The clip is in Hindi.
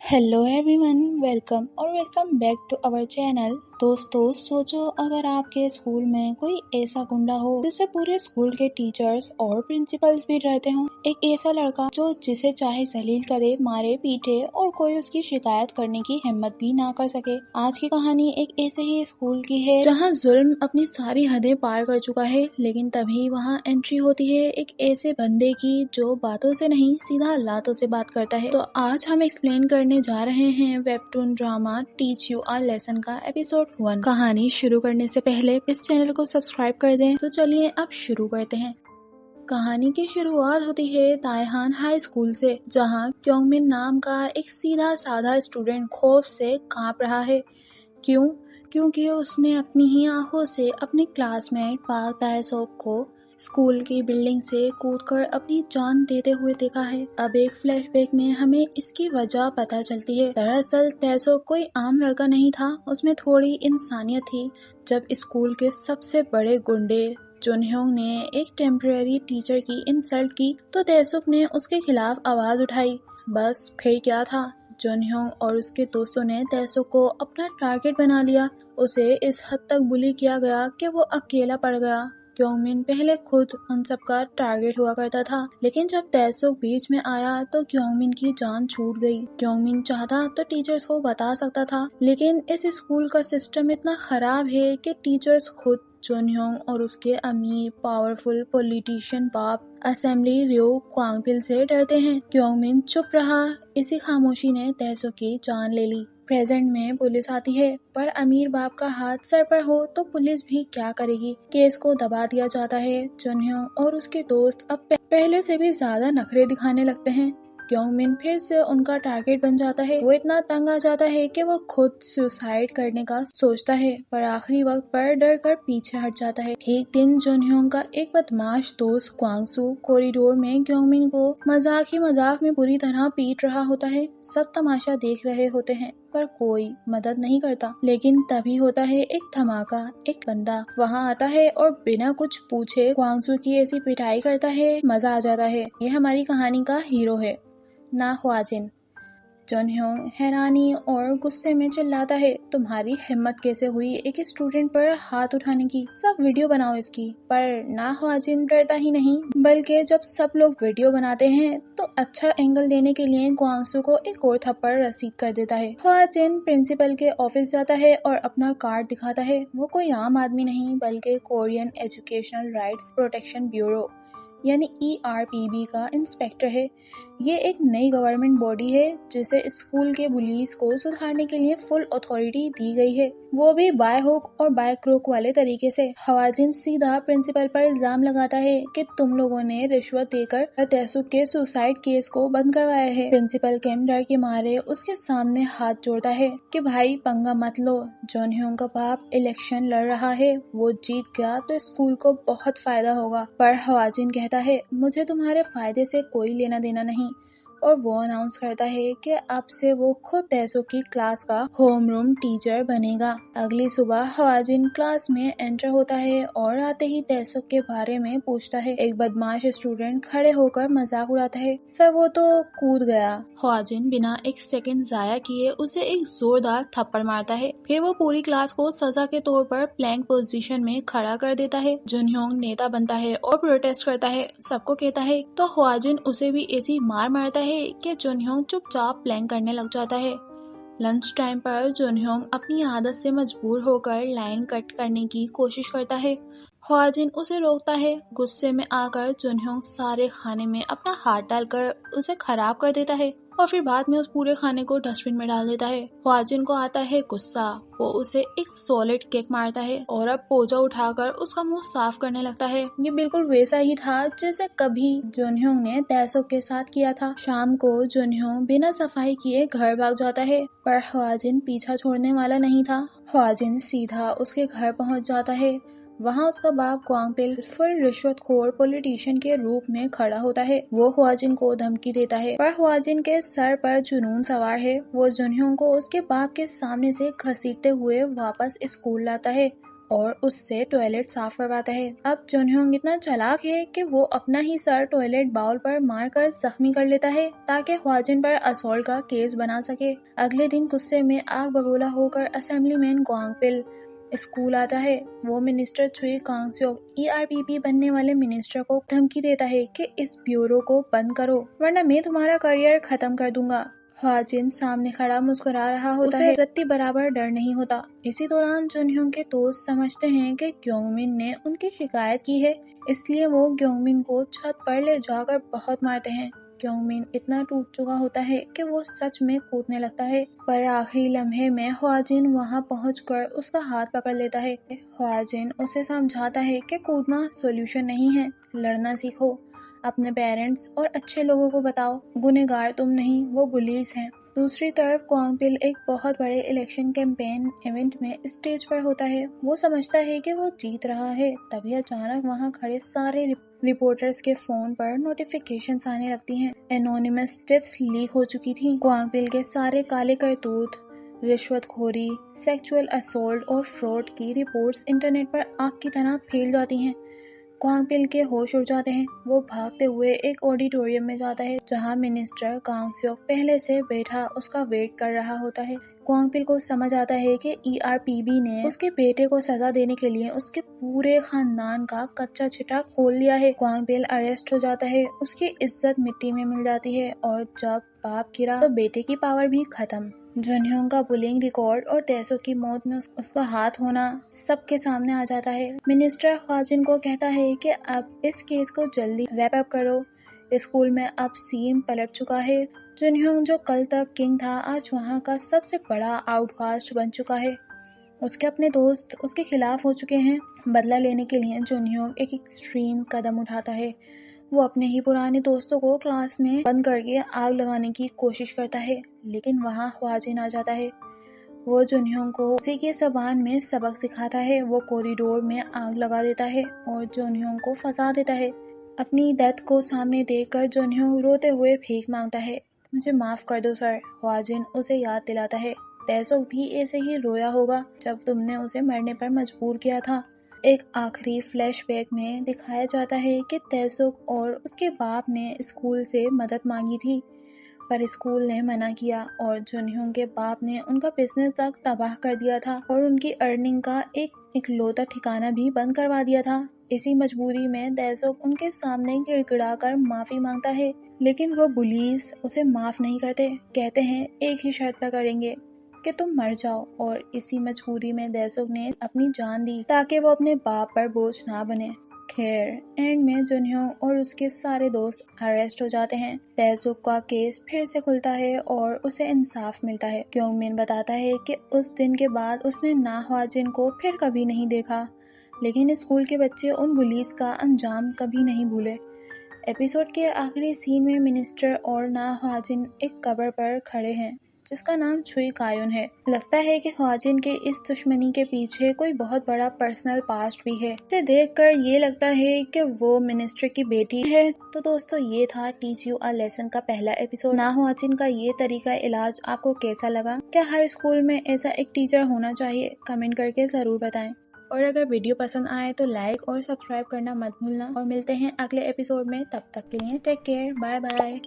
Hello everyone, welcome back to our channel. दोस्तों, सोचो अगर आपके स्कूल में कोई ऐसा गुंडा हो जिससे पूरे स्कूल के टीचर्स और प्रिंसिपल्स भी डरते हों। एक ऐसा लड़का जो जिसे चाहे जलील करे, मारे, पीटे और कोई उसकी शिकायत करने की हिम्मत भी ना कर सके। आज की कहानी एक ऐसे ही स्कूल की है जहां जुल्म अपनी सारी हदें पार कर चुका है, लेकिन तभी वहां एंट्री होती है एक ऐसे बंदे की जो बातों से नहीं सीधा लातों से बात करता है। तो आज हम एक्सप्लेन करने जा रहे हैं webtoon drama teach you a lesson का एपिसोड 1। कहानी शुरू करने से पहले इस चैनल को सब्सक्राइब कर दें। तो चलिए अब शुरू करते हैं। कहानी की शुरुआत होती है ताइहान हाई स्कूल से, जहां क्योंगमिन नाम का एक सीधा साधा स्टूडेंट खौफ से कांप रहा है। क्यों? क्योंकि उसने अपनी ही आंखों से अपने क्लासमेट पार्क ताएसोक को स्कूल की बिल्डिंग से कूदकर अपनी जान देते हुए देखा है। अब एक फ्लैशबैक में हमें इसकी वजह पता चलती है। दरअसल ताएसोक कोई आम लड़का नहीं था, उसमें थोड़ी इंसानियत थी। जब स्कूल के सबसे बड़े गुंडे जुनह्योंग ने एक टेम्पररी टीचर की इंसल्ट की तो ताएसोक ने उसके खिलाफ आवाज उठाई। बस फिर क्या था, जुनह्योंग और उसके दोस्तों ने ताएसोक को अपना टारगेट बना लिया। उसे इस हद तक बुली किया गया कि वो अकेला पड़ गया। क्योंगमिन पहले खुद उन सबका टारगेट हुआ करता था, लेकिन जब ताएसोक बीच में आया तो क्योंगमिन की जान छूट गई। क्योंगमिन चाहता तो टीचर्स को बता सकता था, लेकिन इस स्कूल का सिस्टम इतना खराब है कि टीचर्स खुद जुनह्योंग और उसके अमीर पावरफुल पॉलिटिशियन बाप असेंबली रियो क्वांगपिल से डरते हैं। क्योंगमिन चुप रहा। इसी खामोशी ने ताएसोक की जान ले ली। प्रेजेंट में पुलिस आती है, पर अमीर बाप का हाथ सर पर हो तो पुलिस भी क्या करेगी। केस को दबा दिया जाता है। जुनह्योंग और उसके दोस्त अब पहले से भी ज्यादा नखरे दिखाने लगते हैं। क्योंगमिन फिर से उनका टारगेट बन जाता है। वो इतना तंग आ जाता है कि वो खुद सुसाइड करने का सोचता है, पर आखिरी वक्त पर डर कर पीछे हट जाता है। एक दिन जुनह्योंग का एक बदमाश दोस्त क्वांगसू कॉरिडोर में क्योंगमिन को मजाक में पूरी तरह पीट रहा होता है। सब तमाशा देख रहे होते हैं, पर कोई मदद नहीं करता। लेकिन तभी होता है एक धमाका। एक बंदा वहाँ आता है और बिना कुछ पूछे क्वांगसू की ऐसी पिटाई करता है, मजा आ जाता है। ये हमारी कहानी का हीरो है, ना ख्वाजिन। जुनह्योंग हैरानी और गुस्से में चिल्लाता है, तुम्हारी हिम्मत कैसे हुई एक स्टूडेंट पर हाथ उठाने की? सब वीडियो बनाओ इसकी। पर ना ख्वाजिन डरता ही नहीं, बल्कि जब सब लोग वीडियो बनाते हैं तो अच्छा एंगल देने के लिए क्वांगसू को एक और थप्पड़ रसीद कर देता है। ख्वाजिन प्रिंसिपल के ऑफिस जाता है और अपना कार्ड दिखाता है। वो कोई आम आदमी नहीं, बल्कि Korean educational rights protection bureau यानी ERPB का इंस्पेक्टर है। ये एक नई गवर्नमेंट बॉडी है जिसे स्कूल के बुलीज को सुधारने के लिए फुल अथॉरिटी दी गई है, वो भी बाय हुक और बाय क्रोक वाले तरीके से। ख्वाजिन सीधा प्रिंसिपल पर इल्जाम लगाता है कि तुम लोगों ने रिश्वत देकर ताएसोक के सुसाइड केस को बंद करवाया है। प्रिंसिपल के डर के मारे उसके सामने हाथ जोड़ता है कि भाई पंगा मत लो। जुनह्योंग का बाप इलेक्शन लड़ रहा है, वो जीत गया तो स्कूल को बहुत फायदा होगा। पर ख्वाजिन कहता है, मुझे तुम्हारे फायदे से कोई लेना देना नहीं। और वो अनाउंस करता है कि अब से वो खुद ताएसोक की क्लास का होमरूम टीचर बनेगा। अगली सुबह ख्वाजिन क्लास में एंटर होता है और आते ही ताएसोक के बारे में पूछता है। एक बदमाश स्टूडेंट खड़े होकर मजाक उड़ाता है, सर वो तो कूद गया। ख्वाजिन बिना एक सेकंड जाया किए उसे एक जोरदार थप्पड़ मारता है। फिर वो पूरी क्लास को सजा के तौर पर प्लैंक पोजीशन में खड़ा कर देता है। जुनह्योंग नेता बनता है और प्रोटेस्ट करता है, सबको कहता है, तो ख्वाजिन उसे भी ऐसी मार मारता है कि जुनह्योंग चुपचाप प्लैंक करने लग जाता है। लंच टाइम पर जुनह्योंग अपनी आदत से मजबूर होकर लाइन कट करने की कोशिश करता है। ख्वाजिन उसे रोकता है। गुस्से में आकर जुनह्योंग सारे खाने में अपना हाथ डालकर उसे खराब कर देता है और फिर बाद में उस पूरे खाने को डस्टबिन में डाल देता है। ख्वाजिन को आता है गुस्सा, वो उसे एक सॉलिड किक मारता है और अब पोजा उठाकर उसका मुंह साफ करने लगता है। ये बिल्कुल वैसा ही था जैसे कभी जुनह्योंग ने ताएसोक के साथ किया था। शाम को जुनह्योंग बिना सफाई किए घर भाग जाता है, पर ख्वाजिन पीछा छोड़ने वाला नहीं था। ख्वाजिन सीधा उसके घर पहुंच जाता है। वहाँ उसका बाप क्वांगपिल फुल रिश्वतखोर पॉलिटिशियन के रूप में खड़ा होता है। वो ख्वाजिन को धमकी देता है, पर ख्वाजिन के सर पर जुनून सवार है। वो जुनह्योंग को उसके बाप के सामने से घसीटते हुए वापस स्कूल लाता है और उससे टॉयलेट साफ करवाता है। अब जुनहोंग इतना चालाक है कि वो अपना ही सर टॉयलेट बाउल पर मारकर जख्मी कर लेता है ताकि ख्वाजिन पर असॉल्ट का केस बना सके। अगले दिन गुस्से में आग बबूला होकर असेंबलीमैन ग्वांगपिल स्कूल आता है। वो मिनिस्टर छुई कांगस्योक ERPP बनने वाले मिनिस्टर को धमकी देता है कि इस ब्यूरो को बंद करो वरना मैं तुम्हारा करियर खत्म कर दूंगा। ख्वाजिन सामने खड़ा मुस्कुरा रहा होता है, रत्ती बराबर डर नहीं होता। इसी दौरान जुनहोंग के दोस्त समझते हैं कि ग्योंगमिन ने उनकी शिकायत की है, इसलिए वो ग्योंगमिन को छत पर ले जाकर बहुत मारते हैं। ग्योंगमिन इतना टूट चुका होता है कि वो सच में कूदने लगता है, पर आखिरी लम्हे में ख्वाजिन वहां पहुंचकर उसका हाथ पकड़ लेता है। ख्वाजिन उसे समझाता है कि कूदना सॉल्यूशन नहीं है, लड़ना सीखो, अपने पेरेंट्स और अच्छे लोगों को बताओ, गुनहगार तुम नहीं, वो पुलिस हैं। दूसरी तरफ ग्वांगपिल एक बहुत बड़े इलेक्शन कैंपेन इवेंट में स्टेज पर होता है। वो समझता है कि वो जीत रहा है, तभी अचानक वहां खड़े सारे रिपोर्टर्स के फोन पर नोटिफिकेशंस आने लगती हैं। एनोनिमस टिप्स लीक हो चुकी थी। ग्वांगपिल के सारे काले करतूत, रिश्वतखोरी, सेक्सुअल असोल्ट और फ्रॉड की रिपोर्ट्स इंटरनेट पर आग की तरह फैल जाती हैं। ग्वांगपिल के होश उड़ जाते हैं। वो भागते हुए एक ऑडिटोरियम में जाता है जहां मिनिस्टर कांगस्योक पहले से बैठा उसका वेट कर रहा होता है। ग्वांगपिल को समझ आता है कि ERPB ने उसके बेटे को सजा देने के लिए उसके पूरे खानदान का कच्चा चिट्ठा खोल दिया है। ग्वांगपिल अरेस्ट हो जाता है, उसकी इज्जत मिट्टी में मिल जाती है और जब बाप गिरा तो बेटे की पावर भी खत्म। जुनहोंग का बुलिंग रिकॉर्ड और तैसो की मौत में उसका हाथ होना सबके सामने आ जाता है। मिनिस्टर ख्वाजिन को कहता है कि अब इस केस को जल्दी रैप अप करो, स्कूल में अब सीन पलट चुका है। जुनहोंग जो कल तक किंग था आज वहाँ का सबसे बड़ा आउटकास्ट बन चुका है। उसके अपने दोस्त उसके खिलाफ हो चुके हैं। बदला लेने के लिए जुनहोंग एक एक्सट्रीम कदम उठाता है। वो अपने ही पुराने दोस्तों को क्लास में बंद करके आग लगाने की कोशिश करता है, लेकिन वहाँ ख्वाजिन आ जाता है। वो जुनहोंग को उसी के ज़बान में सबक सिखाता है। वो कॉरिडोर में आग लगा देता है और जुनहोंग को फंसा देता है। अपनी डेथ को सामने देखकर जुनहोंग रोते हुए भीख मांगता है, मुझे माफ कर दो सर। ख्वाजिन उसे याद दिलाता है, तैसो भी ऐसे ही रोया होगा जब तुमने उसे मरने पर मजबूर किया था। एक आखिरी फ्लैशबैक में दिखाया जाता है कि तैसुक और उसके बाप ने स्कूल से मदद मांगी थी, पर स्कूल ने मना किया और जुनहोंग के बाप ने उनका बिजनेस तक तबाह कर दिया था और उनकी अर्निंग का एक इकलौता ठिकाना भी बंद करवा दिया था। इसी मजबूरी में तैसुक उनके सामने गिड़गिड़ाकर माफी मांगता है, लेकिन वो पुलिस उसे माफ नहीं करते। कहते हैं एक ही शर्त पर करेंगे कि तुम मर जाओ, और इसी मजबूरी में तैसुक ने अपनी जान दी ताकि वो अपने बाप पर बोझ ना बने। खैर एंड में जुनहोंग और उसके सारे दोस्त अरेस्ट हो जाते हैं। तैसुक का केस फिर से खुलता है और उसे इंसाफ मिलता है। ग्योंगमिन बताता है कि उस दिन के बाद उसने ना ख्वाजिन को फिर कभी नहीं देखा, लेकिन स्कूल के बच्चे उन पुलिस का अंजाम कभी नहीं भूले। एपिसोड के आखिरी सीन में मिनिस्टर और ना ख्वाजिन एक कब्र पर खड़े हैं जिसका नाम छुई कायुन है। लगता है कि ख्वाजिन के इस दुश्मनी के पीछे कोई बहुत बड़ा पर्सनल पास्ट भी है। इसे देखकर ये लगता है कि वो मिनिस्टर की बेटी है। तो दोस्तों ये था टीच यू अ लेसन का पहला एपिसोड। ना ख्वाजिन का ये तरीका इलाज आपको कैसा लगा? क्या हर स्कूल में ऐसा एक टीचर होना चाहिए? कमेंट करके जरूर बताएं। और अगर वीडियो पसंद आए तो लाइक और सब्सक्राइब करना मत भूलना। और मिलते हैं अगले एपिसोड में, तब तक के लिए टेक केयर, बाय बाय।